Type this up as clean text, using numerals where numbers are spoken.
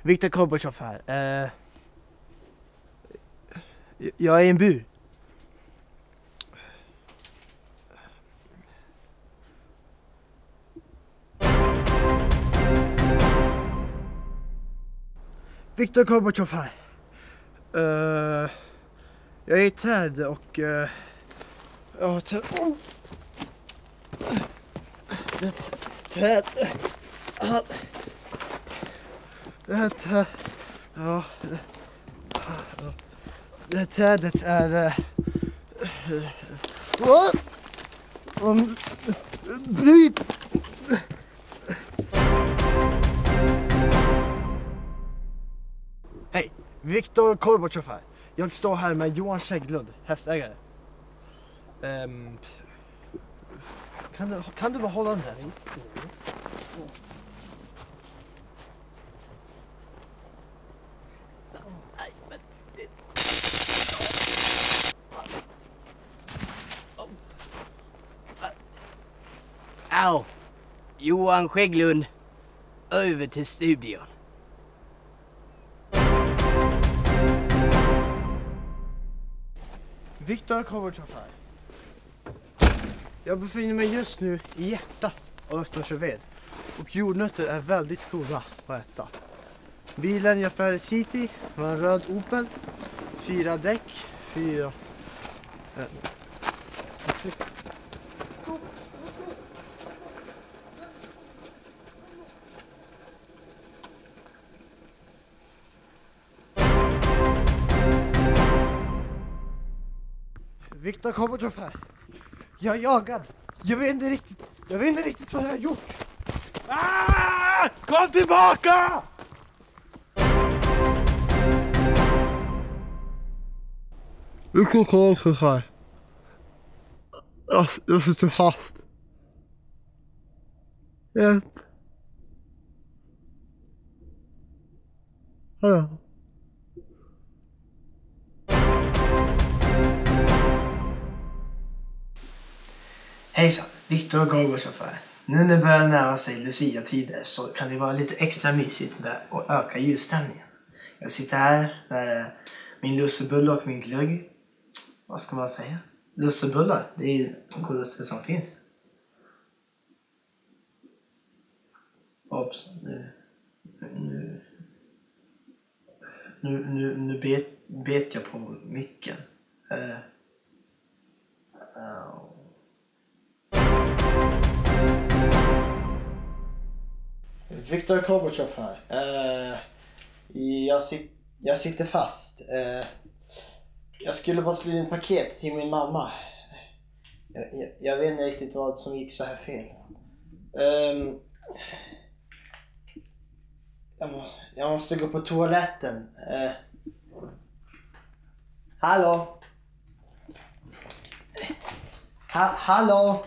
Viktor Gorbatjov här. Jag är i en bur. Viktor Gorbatjov här. Jag är i ett träd och... ja, träd... Det träd... Det här träd... Ja... Det här trädet är... Bryt! Hej, Viktor Gorbatjov här. Jag står här med Johan Kägglund, hästägare. Kan du bara hålla den här? Au! Johan Kägglund, över till studion. Viktor Gorbatjov här. Jag befinner mig just nu i hjärtat av Östersundsved och jordnötter är väldigt goda att äta. Bilen jag färd i City var en röd Opel, 4 däck, 4... Viktor Gorbatjov här. Jag är jagad. Jag vet inte riktigt vad jag har gjort. Kom tillbaka! Viktor Gorbatjov här. Jag sitter fast. Hjälp. Hallå. Hejsan, Viktor Gorbatjov här. Nu när det börjar nära sig Lucia-tider så kan det vara lite extra mysigt med att öka ljusstämningen. Jag sitter här med min lussebulle och min glögg. Vad ska man säga? Lussebullar, det är det godaste som finns. Oops, nu bet jag på micken. Viktor Gorbatjov här. Jag sitter fast. Jag skulle bara slå in ett paket till min mamma. Jag vet inte riktigt vad som gick så här fel. Jag måste gå på toaletten. Hallå? Hallå?